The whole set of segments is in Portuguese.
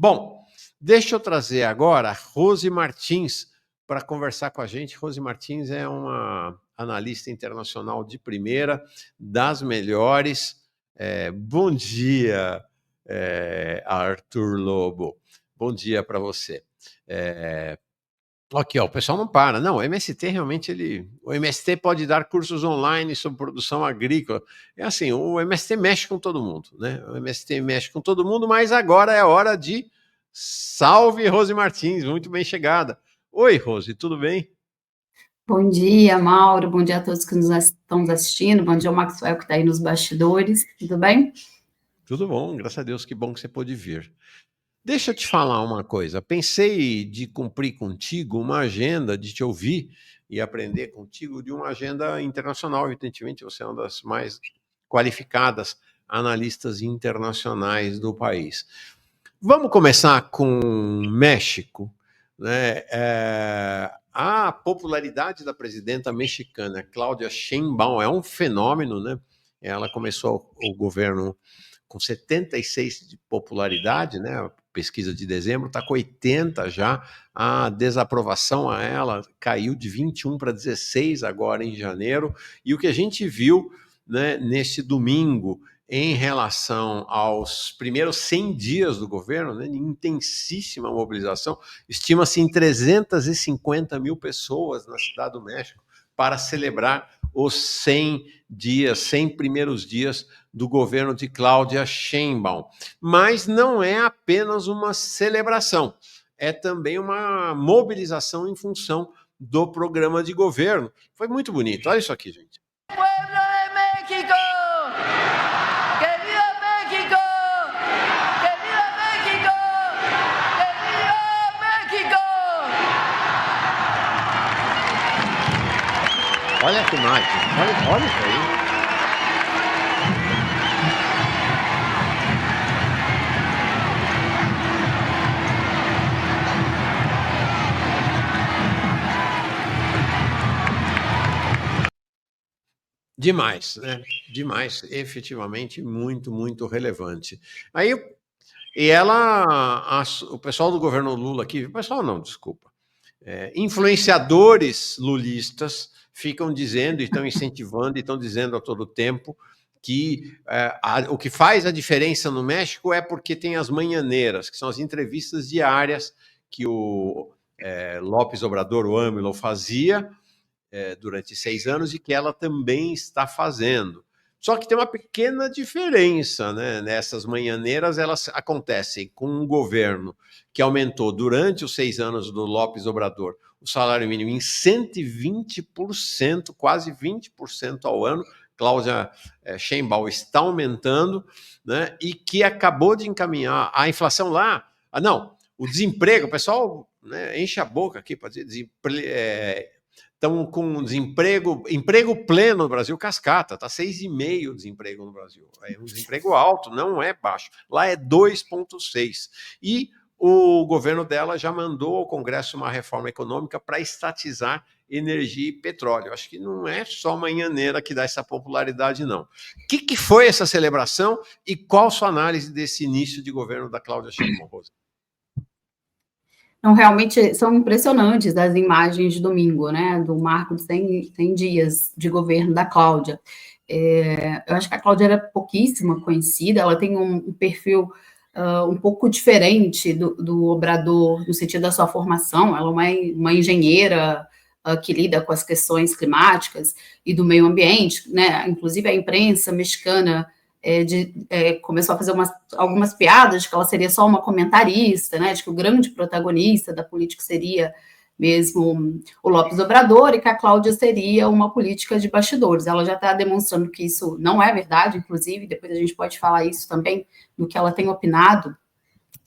Bom, deixa eu trazer agora a Rose Martins para conversar com a gente. Rose Martins é uma analista internacional de primeira, das melhores. Bom dia, Arthur Lobo. Bom dia para você. Aqui, ó, o pessoal não para. Não, o MST realmente o MST pode dar cursos online sobre produção agrícola. É assim, o MST mexe com todo mundo, né? O MST mexe com todo mundo, mas agora é hora de salve Rose Martins, muito bem chegada. Oi, Rose, tudo bem? Bom dia, Mauro. Bom dia a todos que estão nos assistindo. Bom dia ao Maxwell que está aí nos bastidores. Tudo bem? Tudo bom, graças a Deus, que bom que você pôde vir. Deixa eu te falar uma coisa. Pensei de cumprir contigo uma agenda, de te ouvir e aprender contigo de uma agenda internacional. Evidentemente, você é uma das mais qualificadas analistas internacionais do país. Vamos começar com México, né? A popularidade da presidenta mexicana, Cláudia Sheinbaum, é um fenômeno, né? Ela começou o governo com 76 de popularidade, né? A pesquisa de dezembro está com 80 já. A desaprovação a ela caiu de 21 para 16 agora em janeiro. E o que a gente viu, né, neste domingo em relação aos primeiros 100 dias do governo, né, intensíssima mobilização, estima-se em 350 mil pessoas na Cidade do México para celebrar os 100 dias, 100 primeiros dias do governo de Cláudia Sheinbaum. Mas não é apenas uma celebração, é também uma mobilização em função do programa de governo. Foi muito bonito, olha isso aqui, gente. ¡Pueblo de México! ¡Que viva México! ¡Que viva México! ¡Que viva México! Olha que imagem, olha isso aí. Demais, né? Demais, efetivamente muito, muito relevante. Aí, o pessoal do governo Lula aqui, o pessoal não, desculpa, influenciadores lulistas ficam dizendo e estão incentivando e estão dizendo a todo tempo que o que faz a diferença no México é porque tem as manhaneiras, que são as entrevistas diárias que o López Obrador, o AMLO, fazia durante 6 anos e que ela também está fazendo. Só que tem uma pequena diferença, né? Nessas manhaneiras, elas acontecem com um governo que aumentou durante os 6 anos do López Obrador o salário mínimo em 120%, quase 20% ao ano. Cláudia Sheinbaum está aumentando, né? E que acabou de encaminhar a inflação lá. O desemprego, o pessoal, né, enche a boca aqui para dizer estão com emprego pleno no Brasil, cascata, está 6,5% o desemprego no Brasil. É um desemprego alto, não é baixo. Lá é 2,6%. E o governo dela já mandou ao Congresso uma reforma econômica para estatizar energia e petróleo. Acho que não é só manhãneira que dá essa popularidade, não. O que foi essa celebração e qual sua análise desse início de governo da Cláudia Sheinbaum, Rosa? Não, realmente são impressionantes as imagens de domingo, né, do marco de 100 dias de governo da Cláudia. Eu acho que a Cláudia era pouquíssimo conhecida, ela tem um perfil um pouco diferente do Obrador, no sentido da sua formação. Ela é uma engenheira que lida com as questões climáticas e do meio ambiente, né? Inclusive a imprensa mexicana começou a fazer algumas piadas de que ela seria só uma comentarista, né, de que o grande protagonista da política seria mesmo o López Obrador e que a Cláudia seria uma política de bastidores. Ela já está demonstrando que isso não é verdade, inclusive, depois a gente pode falar isso também, no que ela tem opinado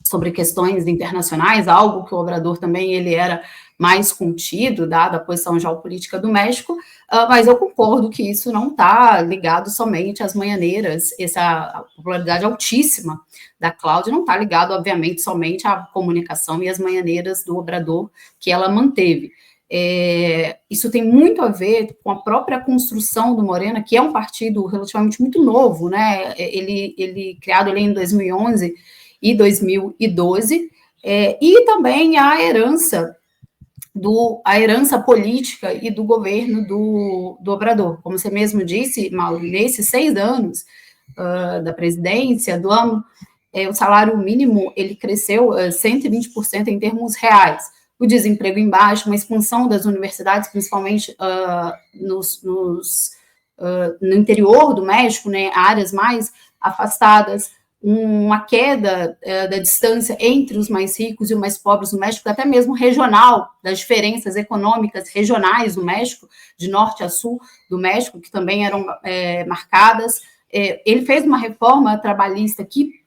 sobre questões internacionais, algo que o Obrador também ele era mais contido, dada a posição geopolítica do México, mas eu concordo que isso não está ligado somente às manhaneiras, essa popularidade altíssima da Cláudia não está ligado, obviamente, somente à comunicação e às manhaneiras do Obrador que ela manteve. Isso tem muito a ver com a própria construção do Morena, que é um partido relativamente muito novo, né? Ele criado em 2011, e 2012, e também a herança política e do governo do Obrador. Como você mesmo disse, Mauro, nesses 6 anos da presidência do AMLO, o salário mínimo ele cresceu 120% em termos reais. O desemprego em baixa, uma expansão das universidades, principalmente no interior do México, né, áreas mais afastadas, uma queda da distância entre os mais ricos e os mais pobres no México, até mesmo regional, das diferenças econômicas regionais do México, de norte a sul do México, que também eram marcadas. Ele fez uma reforma trabalhista que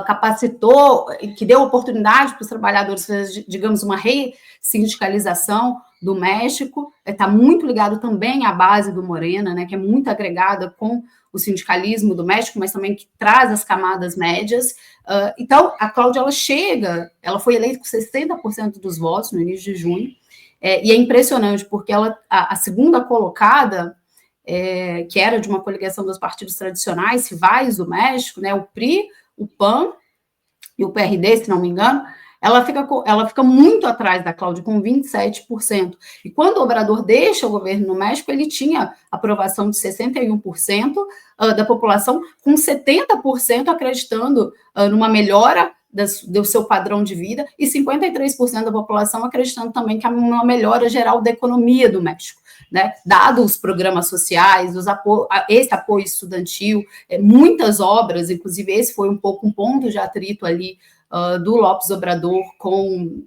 capacitou, que deu oportunidade para os trabalhadores, digamos, uma ressindicalização do México, está muito ligado também à base do Morena, né, que é muito agregada com o sindicalismo do México, mas também que traz as camadas médias. Então, a Cláudia, ela foi eleita com 60% dos votos no início de junho, e é impressionante, porque a segunda colocada, que era de uma coligação dos partidos tradicionais, rivais do México, né, o PRI, o PAN e o PRD, se não me engano, ela fica muito atrás da Cláudia, com 27%. E quando o Obrador deixa o governo no México, ele tinha aprovação de 61% da população, com 70% acreditando numa melhora do seu padrão de vida e 53% da população acreditando também que há uma melhora geral da economia do México, né? Dado os programas sociais, esse apoio estudantil, muitas obras, inclusive esse foi um ponto de atrito ali do López Obrador com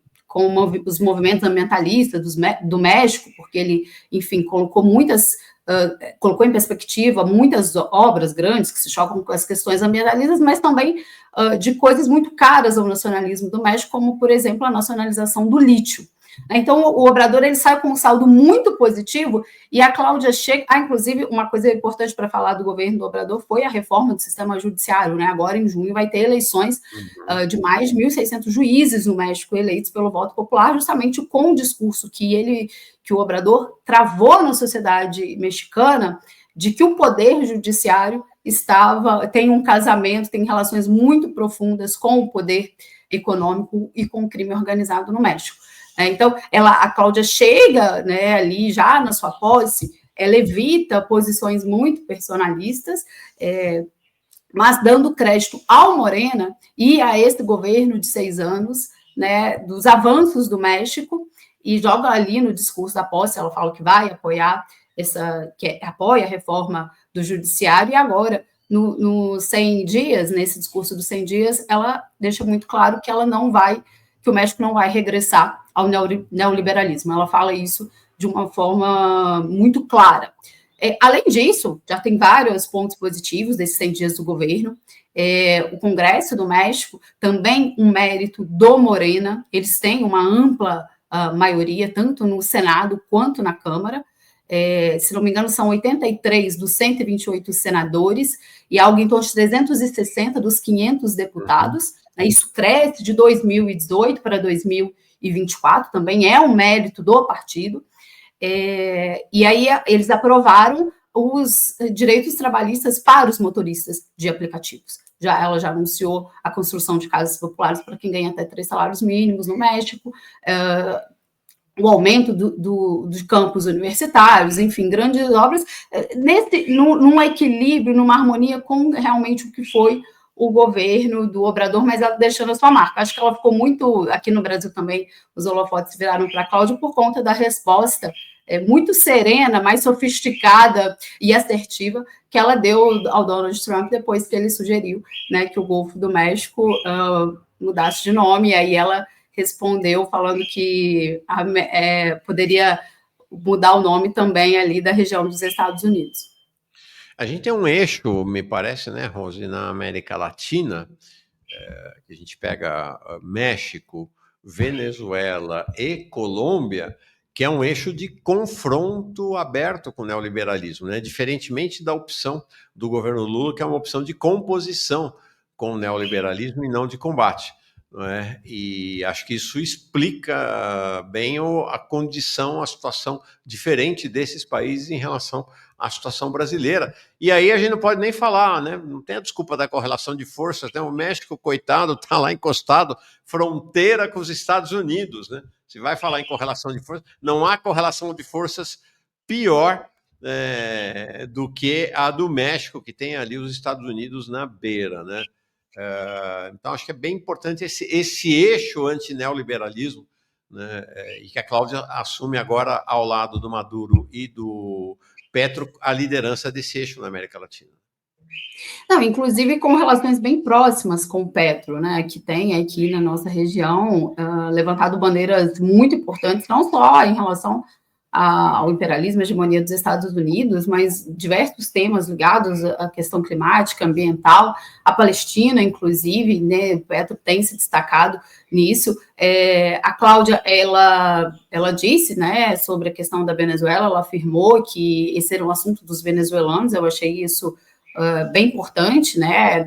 os movimentos ambientalistas do México, porque ele, enfim, colocou em perspectiva muitas obras grandes que se chocam com as questões ambientalistas, mas também de coisas muito caras ao nacionalismo do México, como, por exemplo, a nacionalização do lítio. Então, o Obrador ele sai com um saldo muito positivo e a Cláudia chega... inclusive, uma coisa importante para falar do governo do Obrador foi a reforma do sistema judiciário, né? Agora, em junho, vai ter eleições de mais de 1.600 juízes no México eleitos pelo voto popular, justamente com o discurso que o Obrador travou na sociedade mexicana de que o poder judiciário tem um casamento, tem relações muito profundas com o poder econômico e com o crime organizado no México. Então, a Cláudia chega, né, ali já na sua posse, ela evita posições muito personalistas, mas dando crédito ao Morena e a este governo de 6 anos, né, dos avanços do México, e joga ali no discurso da posse, ela fala que vai apoiar apoia a reforma do judiciário, e agora, no 100 dias, nesse discurso dos 100 dias, ela deixa muito claro que que o México não vai regressar ao neoliberalismo. Ela fala isso de uma forma muito clara. Além disso, já tem vários pontos positivos desses 100 dias do governo. O Congresso do México, também um mérito do Morena, eles têm uma ampla maioria, tanto no Senado quanto na Câmara. Se não me engano, são 83 dos 128 senadores e algo em torno de 360 dos 500 deputados. Isso cresce de 2018 para 2024, também é um mérito do partido. E aí eles aprovaram os direitos trabalhistas para os motoristas de aplicativos. Ela já anunciou a construção de casas populares para quem ganha até 3 salários mínimos no México, o aumento dos campos universitários, enfim, grandes obras, num equilíbrio, numa harmonia com realmente o que foi o governo do Obrador, mas ela deixando a sua marca. Acho que ela ficou muito... Aqui no Brasil também, os holofotes viraram para a Cláudia por conta da resposta muito serena, mais sofisticada e assertiva que ela deu ao Donald Trump depois que ele sugeriu, né, que o Golfo do México mudasse de nome, e aí ela respondeu falando que poderia mudar o nome também ali da região dos Estados Unidos. A gente tem um eixo, me parece, né, Rose, na América Latina, que a gente pega México, Venezuela e Colômbia, que é um eixo de confronto aberto com o neoliberalismo, né? Diferentemente da opção do governo Lula, que é uma opção de composição com o neoliberalismo e não de combate. Não é? E acho que isso explica bem a condição, a situação diferente desses países em relação a situação brasileira. E aí a gente não pode nem falar, né? Não tem a desculpa da correlação de forças, né? O México, coitado, está lá encostado, fronteira com os Estados Unidos, né? Se vai falar em correlação de forças, não há correlação de forças pior do que a do México, que tem ali os Estados Unidos na beira, né? Então, acho que é bem importante esse eixo anti-neoliberalismo, né? E que a Cláudia assume agora, ao lado do Maduro e do Petro, a liderança desse eixo na América Latina. Não, inclusive com relações bem próximas com o Petro, né, que tem aqui na nossa região levantado bandeiras muito importantes, não só em relação ao imperialismo e à hegemonia dos Estados Unidos, mas diversos temas ligados à questão climática, ambiental, a Palestina, inclusive, né, o Petro tem se destacado nisso. A Cláudia, ela disse, né, sobre a questão da Venezuela, ela afirmou que esse era um assunto dos venezuelanos, eu achei isso bem importante, né,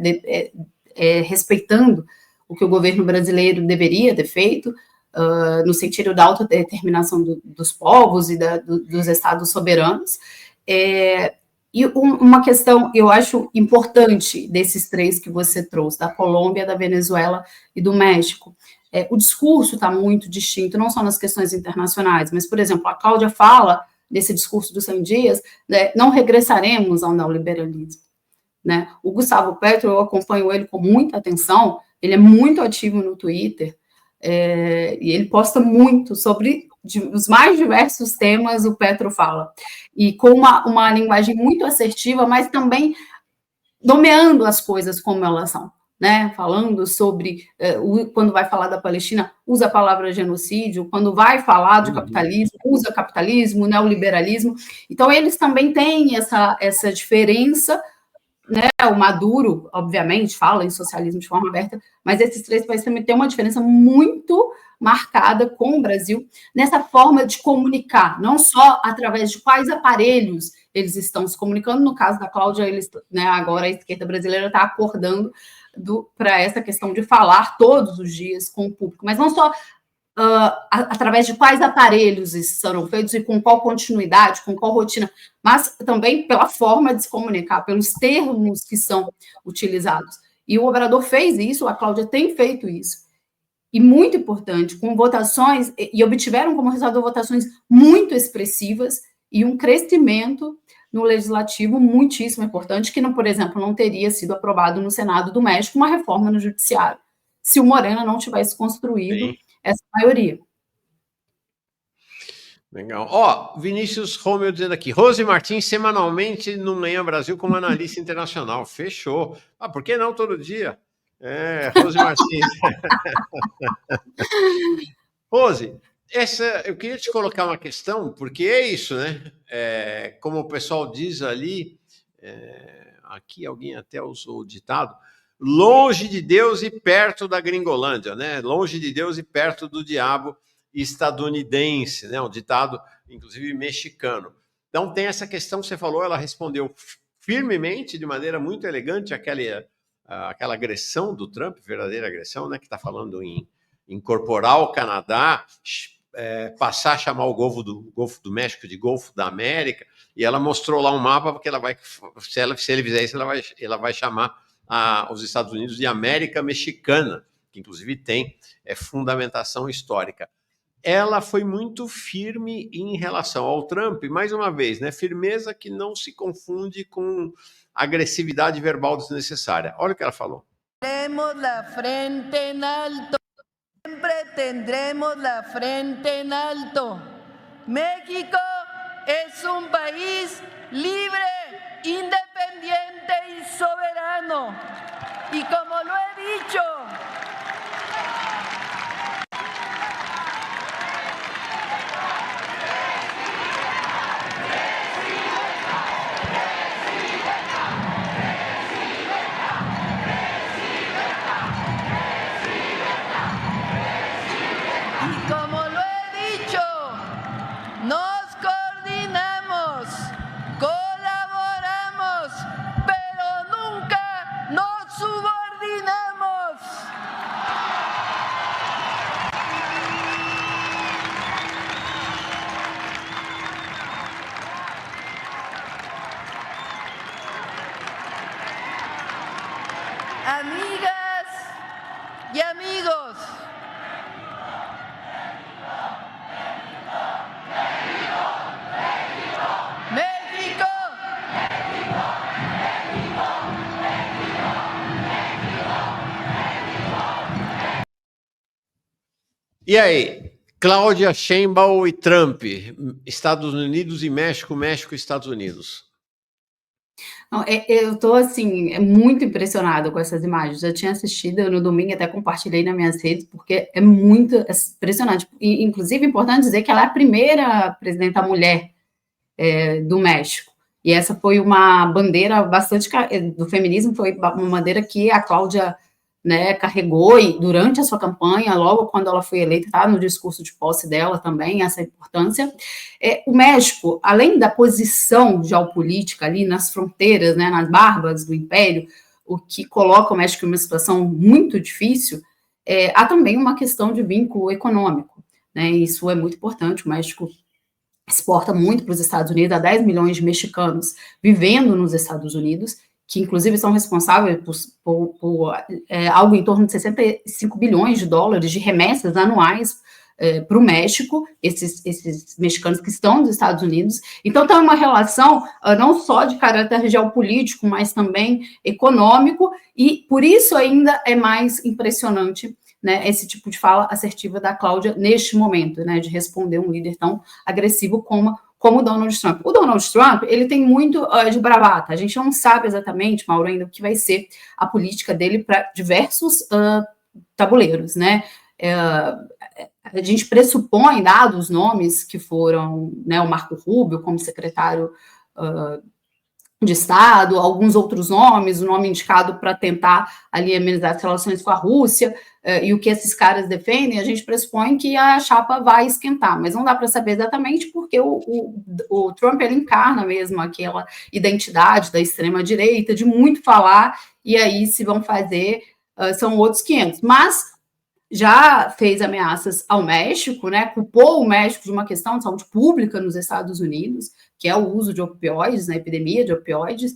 respeitando o que o governo brasileiro deveria ter feito, no sentido da autodeterminação dos povos e dos estados soberanos. E uma questão, eu acho, importante desses três que você trouxe, da Colômbia, da Venezuela e do México, o discurso está muito distinto, não só nas questões internacionais, mas, por exemplo, a Cláudia fala, nesse discurso dos 100 dias, né, não regressaremos ao neoliberalismo. Né? O Gustavo Petro, eu acompanho ele com muita atenção, ele é muito ativo no Twitter, e ele posta muito sobre os mais diversos temas, o Petro fala, e com uma linguagem muito assertiva, mas também nomeando as coisas como elas são, né? Falando sobre, quando vai falar da Palestina, usa a palavra genocídio, quando vai falar de capitalismo, usa capitalismo, neoliberalismo, então eles também têm essa diferença, né, o Maduro, obviamente, fala em socialismo de forma aberta, mas esses três países também têm uma diferença muito marcada com o Brasil nessa forma de comunicar, não só através de quais aparelhos eles estão se comunicando, no caso da Cláudia, né, agora a esquerda brasileira está acordando para essa questão de falar todos os dias com o público, mas não só através de quais aparelhos isso serão feitos e com qual continuidade, com qual rotina, mas também pela forma de se comunicar, pelos termos que são utilizados. E o Obrador fez isso, a Cláudia tem feito isso. E muito importante, com votações, e obtiveram como resultado votações muito expressivas e um crescimento no legislativo muitíssimo importante, que, por exemplo, não teria sido aprovado no Senado do México uma reforma no judiciário, se o Morena não tivesse construído essa maioria. Legal. Vinícius Romeu dizendo aqui, Rose Martins semanalmente no Manhã Brasil como analista internacional. Fechou. Por que não todo dia? Rose Martins. Rose, eu queria te colocar uma questão, porque é isso, né? Como o pessoal diz ali, aqui alguém até usou o ditado, longe de Deus e perto da Gringolândia, né? Longe de Deus e perto do diabo estadunidense, né? Um ditado, inclusive, mexicano. Então, tem essa questão que você falou, ela respondeu firmemente, de maneira muito elegante, aquela agressão do Trump, verdadeira agressão, né? Que está falando em incorporar o Canadá, passar a chamar o Golfo do México de Golfo da América, e ela mostrou lá um mapa, porque ela vai, se ele fizer isso, ela vai chamar os Estados Unidos de América Mexicana, que inclusive tem fundamentação histórica. Ela foi muito firme em relação ao Trump, mais uma vez, né? Firmeza que não se confunde com agressividade verbal desnecessária. Olha o que ela falou. Tendremos la frente en alto. Siempre tendremos la frente en alto. México es un país libre, independiente y soberano. Y como lo he dicho, nos coordinamos, colaboramos, pero nunca nos subordinamos. E aí, Cláudia Sheinbaum e Trump, Estados Unidos e México, México e Estados Unidos. Não, eu estou assim, muito impressionada com essas imagens. Eu tinha assistido no domingo, até compartilhei nas minhas redes, porque é muito impressionante. E, inclusive, é importante dizer que ela é a primeira presidenta mulher do México. E essa foi uma bandeira bastante do feminismo, foi uma bandeira que a Cláudia, né, carregou e durante a sua campanha, logo quando ela foi eleita, tá no discurso de posse dela também, essa importância. O México, além da posição geopolítica ali nas fronteiras, né, nas barbas do Império, o que coloca o México em uma situação muito difícil, há também uma questão de vínculo econômico, né, isso é muito importante. O México exporta muito para os Estados Unidos, há 10 milhões de mexicanos vivendo nos Estados Unidos, que inclusive são responsáveis por algo em torno de 65 bilhões de dólares de remessas anuais para o México, esses mexicanos que estão nos Estados Unidos. Então, tem uma relação não só de caráter geopolítico, mas também econômico, e por isso ainda é mais impressionante, né, esse tipo de fala assertiva da Cláudia neste momento, né, de responder um líder tão agressivo como o Donald Trump. O Donald Trump, ele tem muito de bravata. A gente não sabe exatamente, Mauro, ainda o que vai ser a política dele para diversos tabuleiros, né? A gente pressupõe, dados os nomes que foram, né, o Marco Rubio como secretário de Estado, alguns outros nomes, o nome indicado para tentar ali amenizar as relações com a Rússia, e o que esses caras defendem, a gente pressupõe que a chapa vai esquentar, mas não dá para saber exatamente porque o Trump, ele encarna mesmo aquela identidade da extrema-direita, de muito falar, e aí se vão fazer, são outros 500, mas já fez ameaças ao México, né, culpou o México de uma questão de saúde pública nos Estados Unidos, que é o uso de opioides, na epidemia de opioides,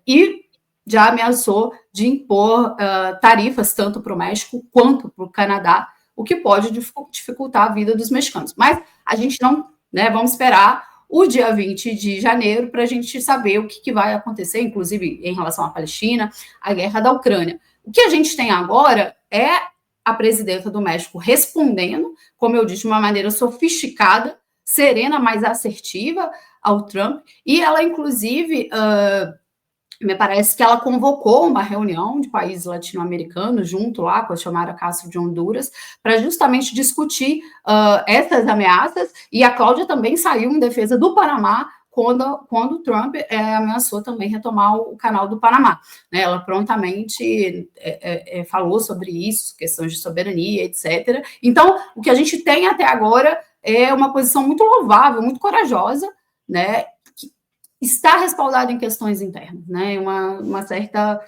e já ameaçou de impor tarifas tanto para o México quanto para o Canadá, o que pode dificultar a vida dos mexicanos. Mas a gente não, né, vamos esperar o dia 20 de janeiro para a gente saber o que vai acontecer, inclusive em relação à Palestina, a guerra da Ucrânia. O que a gente tem agora é a presidenta do México respondendo, como eu disse, de uma maneira sofisticada, serena, mais assertiva ao Trump, e ela, inclusive, me parece que ela convocou uma reunião de países latino-americanos, junto lá com a Xiomara Castro de Honduras, para justamente discutir essas ameaças, e a Cláudia também saiu em defesa do Panamá, quando o Trump ameaçou também retomar o canal do Panamá, né? Ela prontamente falou sobre isso, questões de soberania, etc. Então, o que a gente tem até agora é uma posição muito louvável, muito corajosa, né? Que está respaldada em questões internas, né? Uma certa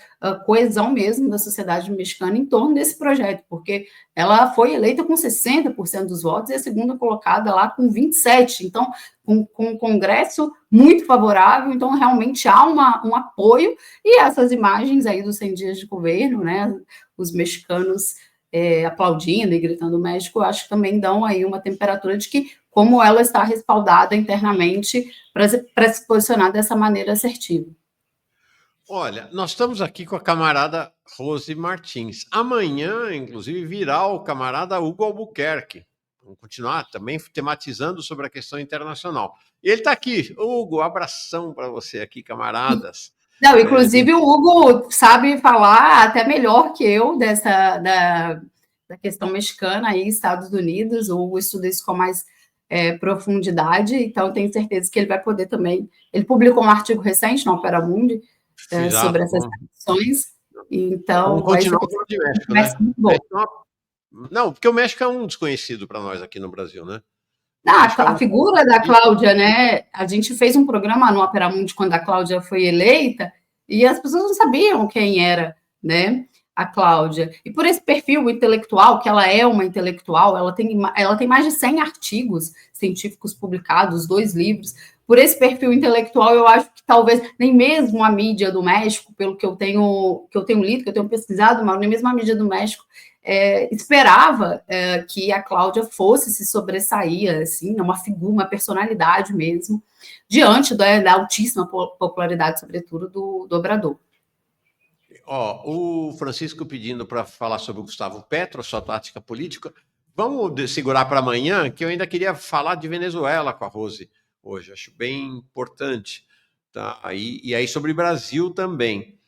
coesão mesmo da sociedade mexicana em torno desse projeto, porque ela foi eleita com 60% dos votos e a segunda colocada lá com 27%. Então, com um Congresso muito favorável, então realmente há um apoio, e essas imagens aí dos 100 dias de governo, né, os mexicanos aplaudindo e gritando México, eu acho que também dão aí uma temperatura de que, como ela está respaldada internamente para se posicionar dessa maneira assertiva. Olha, nós estamos aqui com a camarada Rose Martins. Amanhã, inclusive, virá o camarada Hugo Albuquerque. Vamos continuar também tematizando sobre a questão internacional. E ele está aqui. Hugo, abração para você aqui, camaradas. Não, inclusive o Hugo sabe falar até melhor que eu da questão mexicana aí, Estados Unidos. O Hugo estuda isso com mais profundidade, então tenho certeza que ele vai poder também. Ele publicou um artigo recente na Opera Mundi sobre essas questões. Então, vamos continuar falando de México, né? Muito bom. Não, porque o México é um desconhecido para nós aqui no Brasil, né? A figura da Cláudia, né? A gente fez um programa no Opera Mundi quando a Cláudia foi eleita e as pessoas não sabiam quem era, né? A Cláudia. E por esse perfil intelectual, que ela é uma intelectual, ela tem mais de 100 artigos científicos publicados, 2 livros. Por esse perfil intelectual, eu acho que talvez nem mesmo a mídia do México, pelo que eu tenho lido, que eu tenho pesquisado, mas nem mesmo a mídia do México esperava que a Cláudia fosse se sobressair, assim, uma figura, uma personalidade mesmo, diante da altíssima popularidade, sobretudo, do Obrador. O Francisco pedindo para falar sobre o Gustavo Petro, sua tática política. Vamos segurar para amanhã, que eu ainda queria falar de Venezuela com a Rose hoje. Acho bem importante. Tá? E aí sobre Brasil também.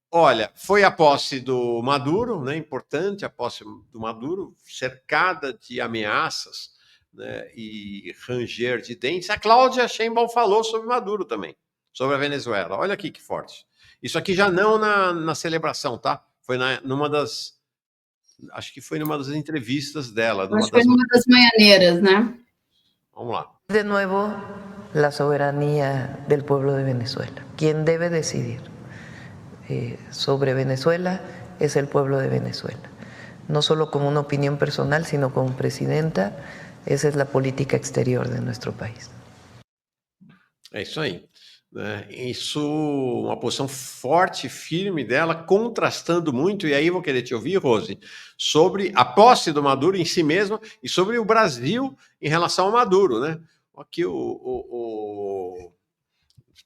Olha, foi a posse do Maduro, né? Importante a posse do Maduro, cercada de ameaças, né? E ranger de dentes. A Cláudia Sheinbaum falou sobre Maduro também, sobre a Venezuela. Olha aqui que forte. Isso aqui já não na celebração, tá? Foi numa das... Acho que foi numa das entrevistas dela. Acho que foi numa das manhãneiras, né? Vamos lá. De nuevo, la soberanía del pueblo de Venezuela. Quien debe decidir sobre Venezuela es el pueblo de Venezuela. No solo como una opinión personal, sino como presidenta, esa es la política exterior de nuestro país. É isso aí. Isso, uma posição forte, firme dela, contrastando muito, e aí vou querer te ouvir, Rose, sobre a posse do Maduro em si mesma e sobre o Brasil em relação ao Maduro, né? Aqui o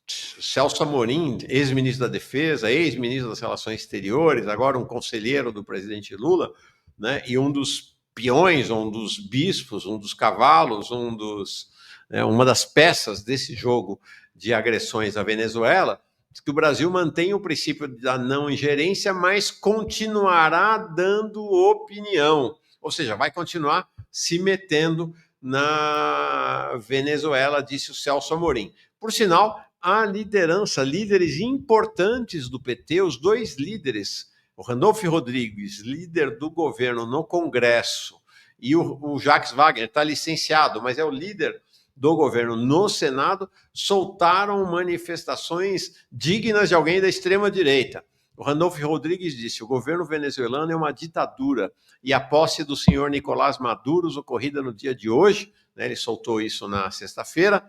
Celso Amorim, ex-ministro da Defesa, ex-ministro das Relações Exteriores, agora um conselheiro do presidente Lula, né? E um dos peões, um dos bispos, um dos cavalos, uma das peças desse jogo de agressões à Venezuela, que o Brasil mantém o princípio da não ingerência, mas continuará dando opinião, ou seja, vai continuar se metendo na Venezuela, disse o Celso Amorim. Por sinal, a liderança, líderes importantes do PT, os dois líderes, o Randolph Rodrigues, líder do governo no Congresso, e o Jacques Wagner, está licenciado, mas é o líder do governo no Senado, soltaram manifestações dignas de alguém da extrema-direita. O Randolph Rodrigues disse: o governo venezuelano é uma ditadura, e a posse do senhor Nicolás Maduro, ocorrida no dia de hoje, né, ele soltou isso na sexta-feira,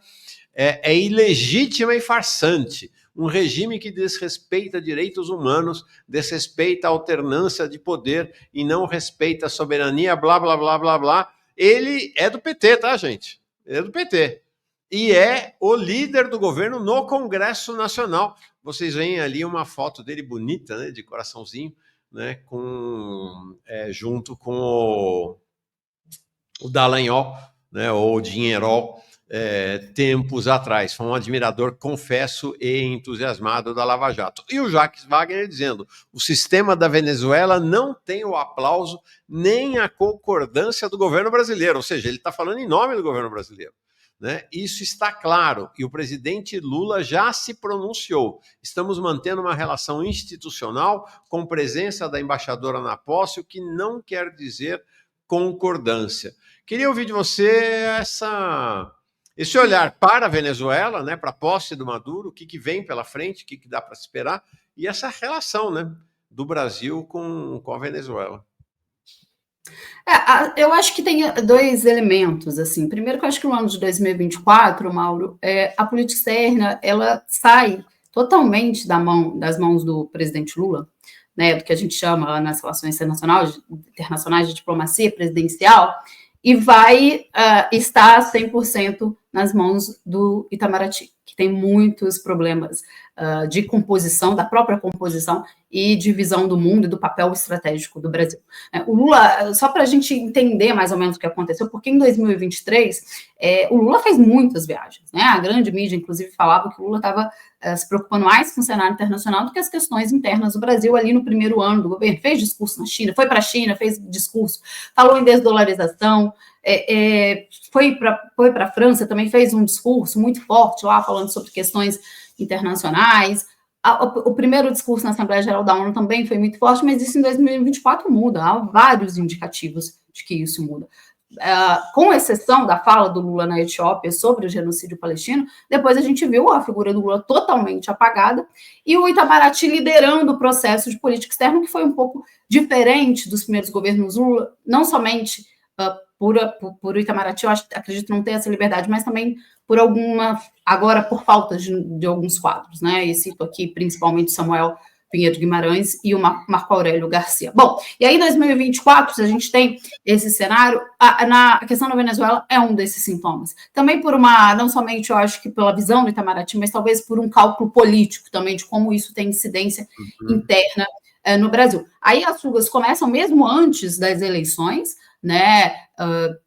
é ilegítima e farsante. Um regime que desrespeita direitos humanos, desrespeita a alternância de poder e não respeita a soberania, blá, blá, blá, blá, blá. Ele é do PT, tá, gente? Ele é do PT. E é o líder do governo no Congresso Nacional. Vocês veem ali uma foto dele bonita, né, de coraçãozinho, né, junto com o Dallagnol, né, ou o Dinheirol, tempos atrás. Foi um admirador, confesso, e entusiasmado da Lava Jato. E o Jacques Wagner dizendo: o sistema da Venezuela não tem o aplauso nem a concordância do governo brasileiro. Ou seja, ele está falando em nome do governo brasileiro. Né? Isso está claro, e o presidente Lula já se pronunciou. Estamos mantendo uma relação institucional com presença da embaixadora na posse, o que não quer dizer concordância. Queria ouvir de você esse olhar para a Venezuela, né, para a posse do Maduro, o que vem pela frente, o que dá para esperar, e essa relação, né, do Brasil com a Venezuela. Eu acho que tem dois elementos, assim. Primeiro, que eu acho que no ano de 2024, Mauro, a política externa, ela sai totalmente das mãos do presidente Lula, né, do que a gente chama nas relações internacionais de diplomacia presidencial, e vai estar 100% nas mãos do Itamaraty, que tem muitos problemas de composição, da própria composição e de visão do mundo e do papel estratégico do Brasil. O Lula, só para a gente entender mais ou menos o que aconteceu, porque em 2023 o Lula fez muitas viagens, né? A grande mídia, inclusive, falava que o Lula estava se preocupando mais com o cenário internacional do que as questões internas do Brasil ali no primeiro ano do governo. Fez discurso na China, foi para a China, fez discurso, falou em desdolarização, foi para a França, também fez um discurso muito forte lá, falando sobre questões internacionais. O primeiro discurso na Assembleia Geral da ONU também foi muito forte, mas isso em 2024 muda. Há vários indicativos de que isso muda. Com exceção da fala do Lula na Etiópia sobre o genocídio palestino, depois a gente viu a figura do Lula totalmente apagada e o Itamaraty liderando o processo de política externa, que foi um pouco diferente dos primeiros governos Lula, não somente por Itamaraty, eu acredito não ter essa liberdade, mas também agora por falta de alguns quadros, né? E cito aqui principalmente Samuel Pinheiro Guimarães e o Marco Aurélio Garcia. Bom, e aí em 2024, se a gente tem esse cenário, a questão da Venezuela é um desses sintomas. Também não somente eu acho que pela visão do Itamaraty, mas talvez por um cálculo político também de como isso tem incidência interna no Brasil. Aí as fugas começam mesmo antes das eleições, né?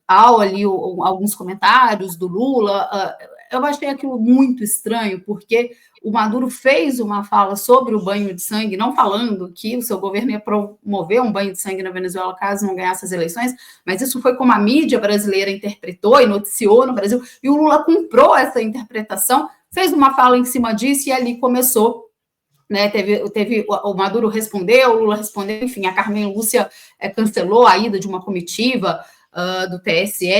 Há ali alguns comentários do Lula. Eu achei aquilo muito estranho, porque o Maduro fez uma fala sobre o banho de sangue, não falando que o seu governo ia promover um banho de sangue na Venezuela caso não ganhasse as eleições, mas isso foi como a mídia brasileira interpretou e noticiou no Brasil, e o Lula comprou essa interpretação, fez uma fala em cima disso, e ali começou, né, teve o Maduro respondeu, o Lula respondeu, enfim, a Carmen Lúcia cancelou a ida de uma comitiva do TSE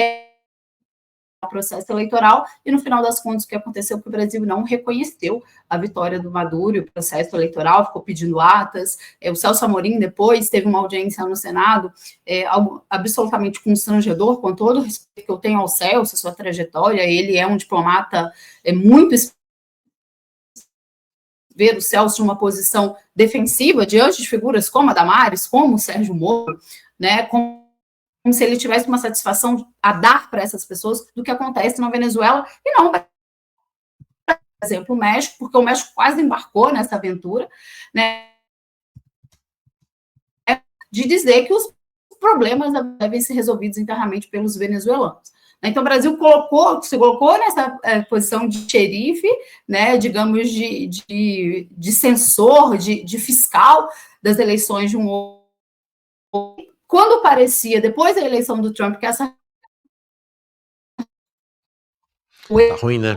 ao processo eleitoral, e no final das contas o que aconteceu é que o Brasil não reconheceu a vitória do Maduro e o processo eleitoral, ficou pedindo atas. O Celso Amorim depois teve uma audiência no Senado, algo absolutamente constrangedor, com todo o respeito que eu tenho ao Celso, a sua trajetória, ele é um diplomata muito ver o Celso numa posição defensiva diante de figuras como a Damares, como o Sérgio Moro, né, como se ele tivesse uma satisfação a dar para essas pessoas do que acontece na Venezuela, e não, por exemplo, o México, porque o México quase embarcou nessa aventura, né, de dizer que os problemas devem ser resolvidos internamente pelos venezuelanos. Então, o Brasil se colocou nessa posição de xerife, né, digamos, de censor, de fiscal das eleições de um outro. Quando parecia, depois da eleição do Trump, que essa... Tá ruim, né?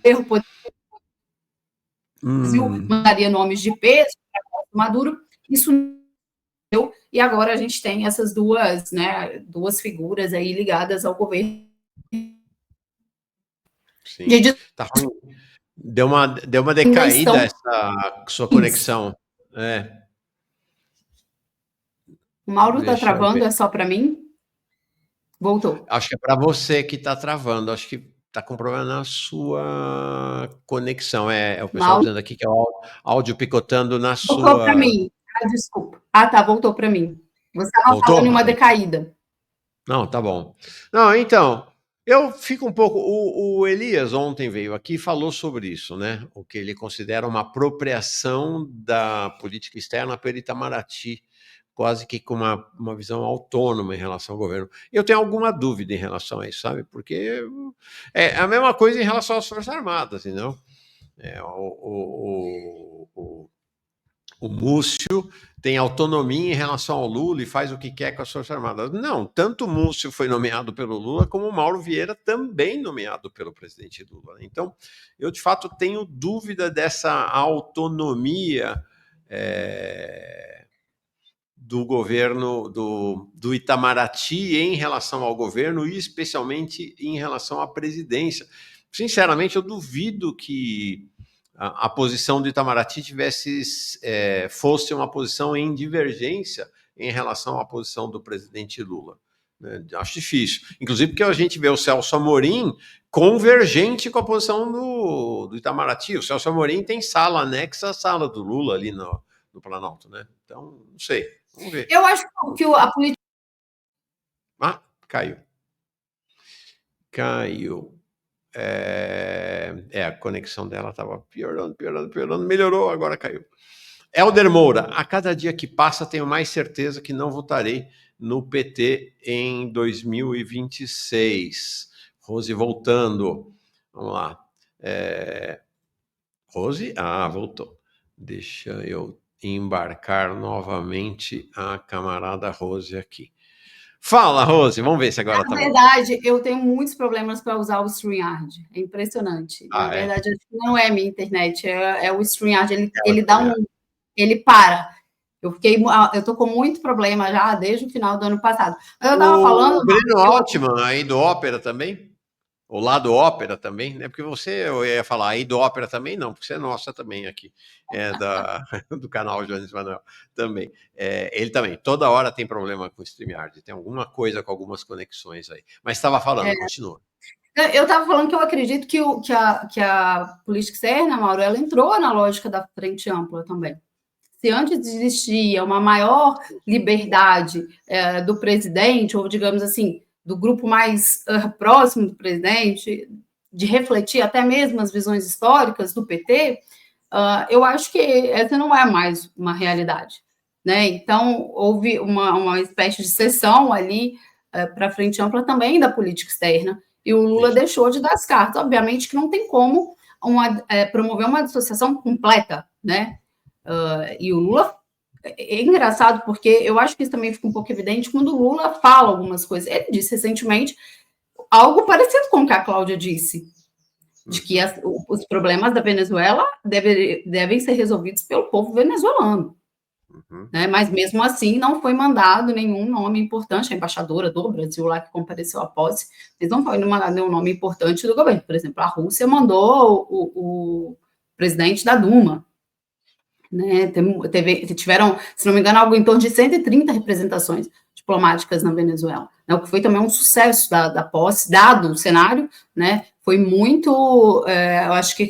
erro poderia... O Brasil mandaria nomes de peso para Maduro, isso não deu, e agora a gente tem essas duas figuras aí ligadas ao governo. Sim, tá ruim. Deu uma decaída essa sua conexão. O Mauro está travando, é só para mim? Voltou. Acho que é para você que está travando, acho que está com problema na sua conexão. O pessoal Mauro dizendo aqui que é o áudio picotando na sua... Voltou para mim. Desculpa. Tá, voltou para mim. Você estava falando em uma decaída. Não, tá bom. Não, então, eu fico um pouco... O Elias ontem veio aqui e falou sobre isso, né? O que ele considera uma apropriação da política externa pelo Itamaraty, quase que com uma visão autônoma em relação ao governo. Eu tenho alguma dúvida em relação a isso, sabe? Porque é a mesma coisa em relação às Forças Armadas, não? O Múcio tem autonomia em relação ao Lula e faz o que quer com as Forças Armadas. Não, tanto o Múcio foi nomeado pelo Lula, como o Mauro Vieira também nomeado pelo presidente Lula. Então, eu, de fato, tenho dúvida dessa autonomia do governo, do Itamaraty em relação ao governo e especialmente em relação à presidência. Sinceramente, eu duvido que a posição do Itamaraty fosse uma posição em divergência em relação à posição do presidente Lula. Acho difícil. Inclusive porque a gente vê o Celso Amorim convergente com a posição do Itamaraty. O Celso Amorim tem sala anexa à sala do Lula ali no Planalto, né? Então, não sei. Vamos ver. Eu acho que a política... Caiu. A conexão dela estava piorando, melhorou, agora caiu. Helder Moura, a cada dia que passa tenho mais certeza que não votarei no PT em 2026. Rose voltando. Vamos lá. Rose? Voltou. Deixa eu embarcar novamente a camarada Rose aqui. Fala, Rose, vamos ver se agora tá bom. Na verdade, eu tenho muitos problemas para usar o StreamYard, é impressionante. Na verdade, não é a minha internet, é o StreamYard, ele para. Eu tô com muito problema já desde o final do ano passado. Mas eu tava falando... O Breno Altman, aí do Ópera também? O lado Ópera também, né? Porque eu ia falar aí do Ópera também, não, porque você é nossa também aqui, do canal Jones Manuel também. Ele também, toda hora tem problema com o StreamYard, tem alguma coisa com algumas conexões aí. Mas estava falando, continua. Eu estava falando que eu acredito que a política externa, Mauro, ela entrou na lógica da frente ampla também. Se antes existia uma maior liberdade do presidente, ou digamos assim, do grupo mais próximo do presidente, de refletir até mesmo as visões históricas do PT, eu acho que essa não é mais uma realidade. né? Então, houve uma espécie de cessão ali para a frente ampla também da política externa, e o Lula deixou de dar as cartas. Obviamente que não tem como promover uma dissociação completa, né? E o Lula... É engraçado, porque eu acho que isso também fica um pouco evidente quando o Lula fala algumas coisas. Ele disse recentemente algo parecido com o que a Cláudia disse, de que os problemas da Venezuela devem ser resolvidos pelo povo venezuelano. Né? Mas, mesmo assim, não foi mandado nenhum nome importante. A embaixadora do Brasil lá que compareceu à posse, mas não foi mandado nenhum nome importante do governo. Por exemplo, a Rússia mandou o presidente da Duma. Né? Tiveram, se não me engano, algo em torno de 130 representações diplomáticas na Venezuela, né? O que foi também um sucesso da posse, dado o cenário, né? Foi muito, eu acho que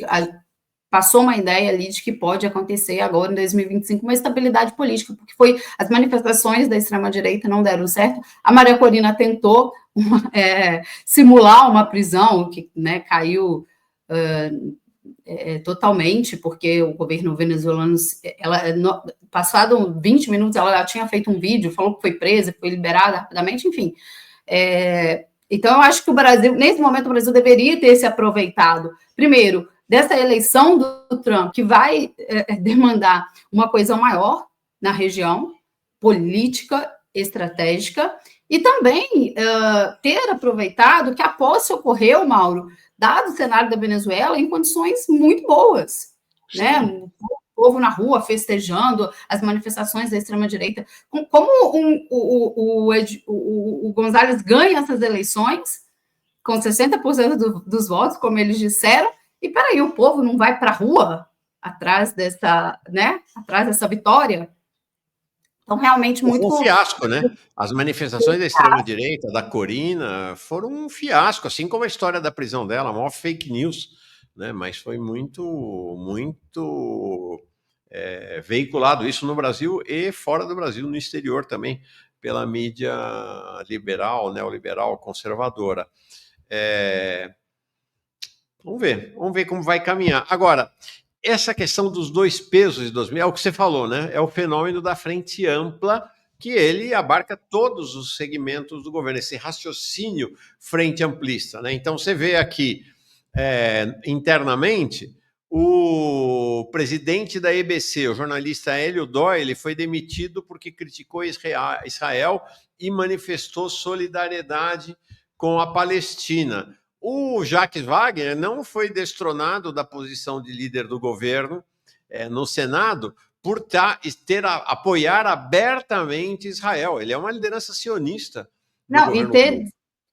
passou uma ideia ali de que pode acontecer agora, em 2025, uma estabilidade política, porque as manifestações da extrema-direita não deram certo. A Maria Corina tentou simular uma prisão, que, né, caiu totalmente, porque o governo venezuelano, passado 20 minutos, ela já tinha feito um vídeo, falou que foi presa, que foi liberada rapidamente, enfim. Então, eu acho que o Brasil, nesse momento, o Brasil deveria ter se aproveitado, primeiro, dessa eleição do Trump, que vai demandar uma coisa maior na região, política, estratégica, e também ter aproveitado que a posse ocorreu, Mauro, dado o cenário da Venezuela, em condições muito boas, né? O povo na rua festejando as manifestações da extrema-direita. Como o González ganha essas eleições, com 60% dos votos, como eles disseram, e peraí, o povo não vai para a rua atrás dessa, né? Atrás dessa vitória? Então, realmente, muito... Um fiasco, né? As manifestações da extrema-direita, da Corina, foram um fiasco, assim como a história da prisão dela, a maior fake news, né? Mas foi muito veiculado isso no Brasil e fora do Brasil, no exterior também, pela mídia liberal, neoliberal, conservadora. Vamos ver como vai caminhar. Agora, essa questão dos 2 pesos e 2 medidas, é o que você falou, né? É o fenômeno da frente ampla, que ele abarca todos os segmentos do governo, esse raciocínio frente amplista, né? Então, você vê aqui, internamente, o presidente da EBC, o jornalista Hélio Doyle, foi demitido porque criticou Israel e manifestou solidariedade com a Palestina. O Jacques Wagner não foi destronado da posição de líder do governo no Senado por apoiar abertamente Israel. Ele é uma liderança sionista. Não, e ter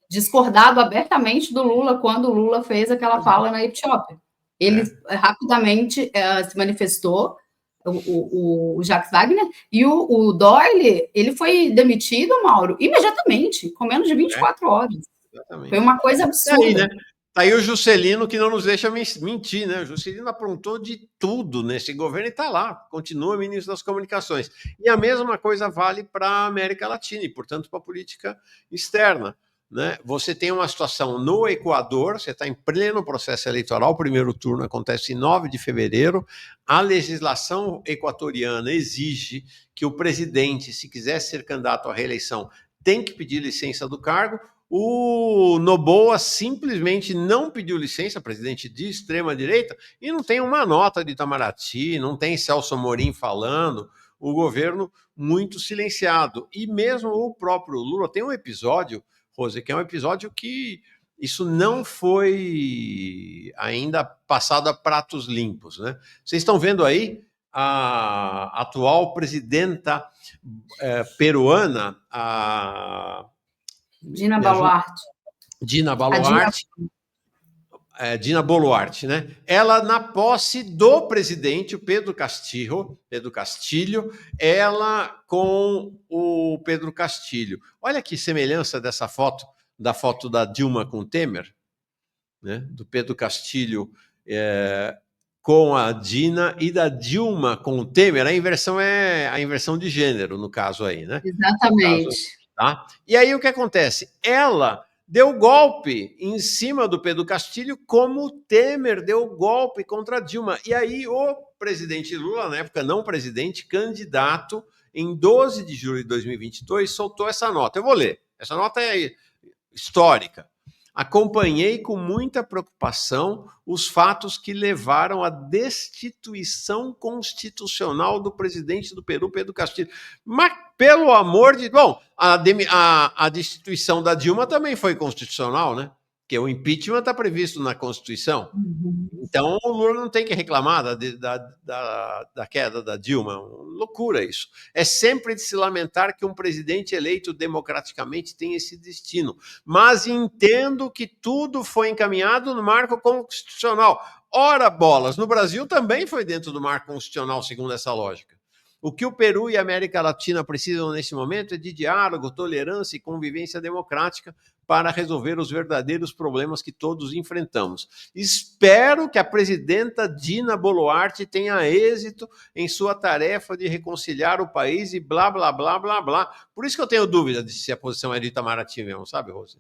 discordado abertamente do Lula quando o Lula fez aquela fala na Etiópia. Ele rapidamente se manifestou, o Jacques Wagner, e o Doyle, ele foi demitido, Mauro, imediatamente, com menos de 24 horas. Exatamente. Foi uma coisa absurda. Aí, né? Tá aí o Juscelino, que não nos deixa mentir, né? O Juscelino aprontou de tudo nesse governo e está lá, continua ministro das Comunicações. E a mesma coisa vale para a América Latina e, portanto, para a política externa. Né? Você tem uma situação no Equador, você está em pleno processo eleitoral, o primeiro turno acontece em 9 de fevereiro, a legislação equatoriana exige que o presidente, se quiser ser candidato à reeleição, tem que pedir licença do cargo. O Noboa simplesmente não pediu licença, presidente de extrema-direita, e não tem uma nota de Itamaraty, não tem Celso Amorim falando, o governo muito silenciado. E mesmo o próprio Lula tem um episódio, Rose, que é um episódio que isso não foi ainda passado a pratos limpos, né? Vocês estão vendo aí a atual presidenta peruana, Dina Boluarte. Dina Boluarte, né? Ela, na posse do presidente, o Pedro Castillo, ela com o Pedro Castillo. Olha que semelhança dessa foto, da foto da Dilma com o Temer, né? Do Pedro Castillo com a Dina e da Dilma com o Temer. A inversão é a inversão de gênero, no caso aí, né? Exatamente. Tá? E aí o que acontece? Ela deu golpe em cima do Pedro Castillo, como o Temer deu golpe contra a Dilma. E aí o presidente Lula, na época não presidente, candidato, em 12 de julho de 2022, soltou essa nota. Eu vou ler. Essa nota é histórica. Acompanhei com muita preocupação os fatos que levaram à destituição constitucional do presidente do Peru, Pedro Castillo. Mas, pelo amor de... Bom, a destituição da Dilma também foi constitucional, né? Porque o impeachment está previsto na Constituição. Então, o Lula não tem que reclamar da queda da Dilma. Loucura isso. É sempre de se lamentar que um presidente eleito democraticamente tem esse destino. Mas entendo que tudo foi encaminhado no marco constitucional. Ora, bolas, no Brasil também foi dentro do marco constitucional, segundo essa lógica. O que o Peru e a América Latina precisam nesse momento é de diálogo, tolerância e convivência democrática para resolver os verdadeiros problemas que todos enfrentamos. Espero que a presidenta Dina Boluarte tenha êxito em sua tarefa de reconciliar o país e blá, blá, blá, blá, blá. Por isso que eu tenho dúvida de se a posição é de Itamaraty mesmo, sabe, Rose?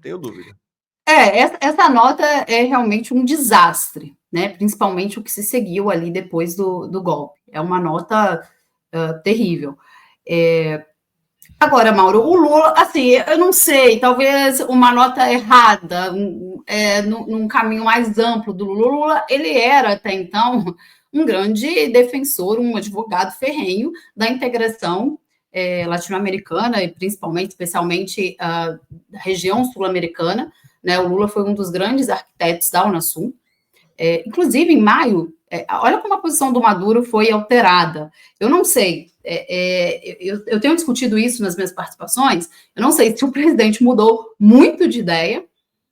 Tenho dúvida. Essa nota é realmente um desastre, né? Principalmente o que se seguiu ali depois do golpe. É uma nota terrível. Agora, Mauro, o Lula, assim, eu não sei, talvez uma nota errada, num caminho mais amplo do Lula. O Lula, ele era, até então, um grande defensor, um advogado ferrenho da integração latino-americana, e principalmente, especialmente, da região sul-americana, né? O Lula foi um dos grandes arquitetos da Unasul. Inclusive, em maio, olha como a posição do Maduro foi alterada. Eu não sei, eu tenho discutido isso nas minhas participações, eu não sei se o presidente mudou muito de ideia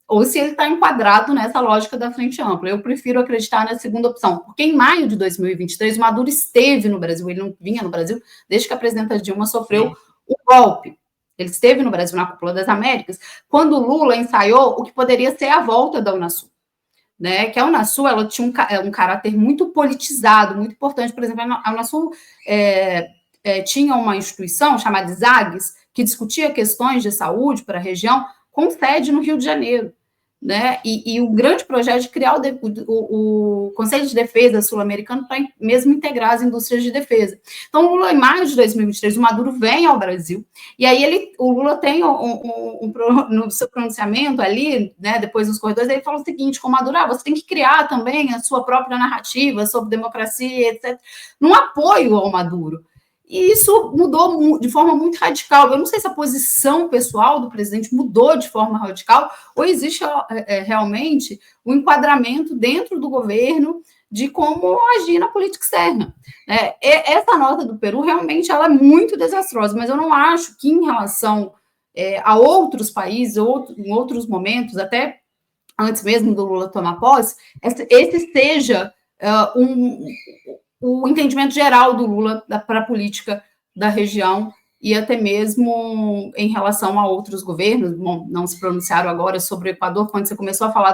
ou se ele está enquadrado nessa lógica da frente ampla. Eu prefiro acreditar na segunda opção, porque em maio de 2023, o Maduro esteve no Brasil, ele não vinha no Brasil desde que a presidenta Dilma sofreu o golpe. Ele esteve no Brasil na Cúpula das Américas, quando o Lula ensaiou o que poderia ser a volta da Unasul. Né, que a Unasul ela tinha um caráter muito politizado, muito importante. Por exemplo, a Unasul tinha uma instituição chamada ISAGS, que discutia questões de saúde para a região, com sede no Rio de Janeiro. Né, e o grande projeto de criar o Conselho de Defesa Sul-Americano para mesmo integrar as indústrias de defesa. Então, o Lula, em maio de 2023, o Maduro vem ao Brasil, e aí o Lula tem no seu pronunciamento ali, né, depois dos corredores, ele fala o seguinte, com o Maduro, você tem que criar também a sua própria narrativa sobre democracia, etc., num apoio ao Maduro. E isso mudou de forma muito radical. Eu não sei se a posição pessoal do presidente mudou de forma radical ou existe realmente um enquadramento dentro do governo de como agir na política externa. Essa nota do Peru realmente ela é muito desastrosa, mas eu não acho que em relação a outros países, em outros momentos, até antes mesmo do Lula tomar posse, esse seja o entendimento geral do Lula para a política da região e até mesmo em relação a outros governos. Bom, não se pronunciaram agora sobre o Equador. Quando você começou a falar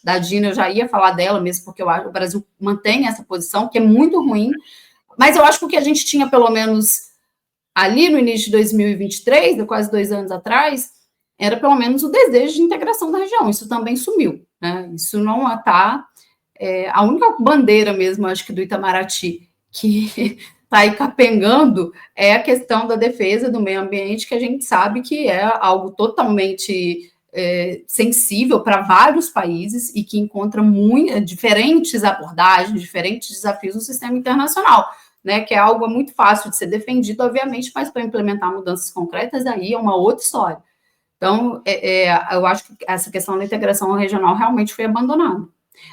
da Dina, eu já ia falar dela mesmo, porque eu acho que o Brasil mantém essa posição, que é muito ruim, mas eu acho que o que a gente tinha, pelo menos ali no início de 2023, quase 2 anos atrás, era pelo menos o desejo de integração da região. Isso também sumiu, né? Isso não está... a única bandeira mesmo, acho que do Itamaraty, que está aí capengando, é a questão da defesa do meio ambiente, que a gente sabe que é algo totalmente sensível para vários países e que encontra diferentes abordagens, diferentes desafios no sistema internacional, né, que é algo muito fácil de ser defendido, obviamente, mas para implementar mudanças concretas, aí é uma outra história. Então, eu acho que essa questão da integração regional realmente foi abandonada.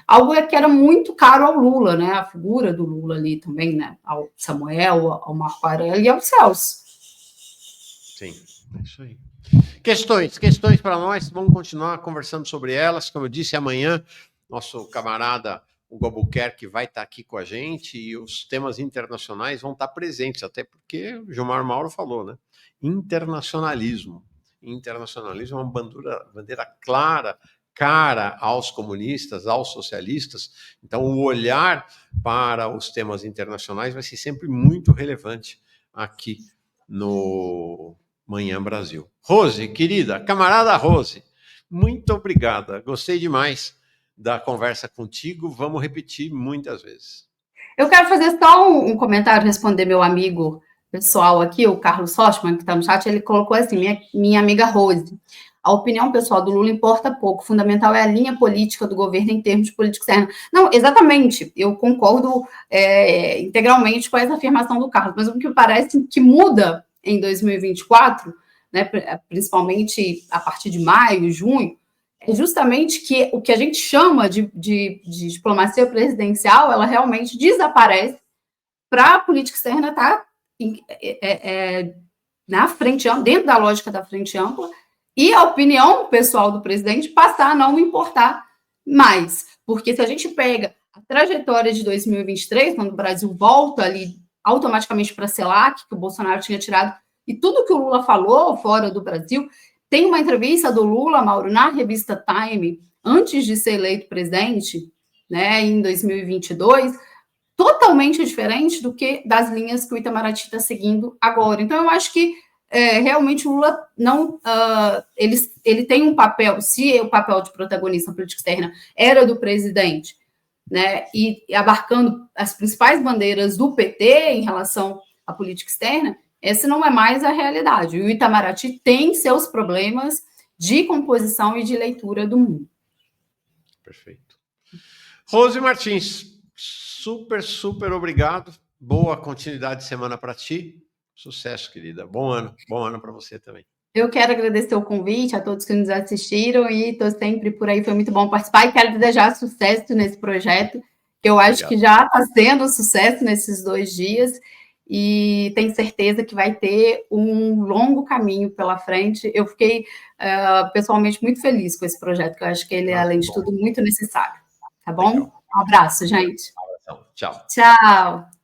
Algo que era muito caro ao Lula, né? A figura do Lula ali também, né? Ao Samuel, ao Marco Aurélio e ao Celso. Sim, é isso aí. Questões para nós, vamos continuar conversando sobre elas. Como eu disse, amanhã, nosso camarada Hugo Albuquerque vai estar aqui com a gente e os temas internacionais vão estar presentes, até porque o Gilmar Mauro falou, né? Internacionalismo. Internacionalismo é uma bandeira clara, cara aos comunistas, aos socialistas. Então, o olhar para os temas internacionais vai ser sempre muito relevante aqui no Manhã Brasil. Rose, querida, camarada Rose, muito obrigada. Gostei demais da conversa contigo. Vamos repetir muitas vezes. Eu quero fazer só um comentário, responder meu amigo pessoal aqui, o Carlos Rochman, que está no chat, ele colocou assim, minha amiga Rose, a opinião pessoal do Lula importa pouco, o fundamental é a linha política do governo em termos de política externa. Não, exatamente, eu concordo integralmente com essa afirmação do Carlos, mas o que parece que muda em 2024, né, principalmente a partir de maio, junho, é justamente que o que a gente chama de diplomacia presidencial, ela realmente desaparece para a política externa estar na frente, dentro da lógica da frente ampla, e a opinião pessoal do presidente passar a não importar mais. Porque se a gente pega a trajetória de 2023, quando o Brasil volta ali automaticamente para a CELAC, que o Bolsonaro tinha tirado, e tudo que o Lula falou fora do Brasil, tem uma entrevista do Lula, Mauro, na revista Time, antes de ser eleito presidente, né, em 2022, totalmente diferente do que das linhas que o Itamaraty está seguindo agora. Então, eu acho que realmente o Lula não... ele tem um papel, se o papel de protagonista na política externa era do presidente, né, e abarcando as principais bandeiras do PT em relação à política externa, essa não é mais a realidade. O Itamaraty tem seus problemas de composição e de leitura do mundo. Perfeito. Rose Martins, super obrigado. Boa continuidade de semana para ti. Sucesso, querida. Bom ano para você também. Eu quero agradecer o convite a todos que nos assistiram e estou sempre por aí, foi muito bom participar e quero desejar sucesso nesse projeto, que eu acho que já está sendo sucesso nesses 2 dias e tenho certeza que vai ter um longo caminho pela frente. Eu fiquei pessoalmente muito feliz com esse projeto, que eu acho que ele é, além de tudo, muito necessário. Tá bom? Legal. Um abraço, gente. Um abração. Tchau. Tchau.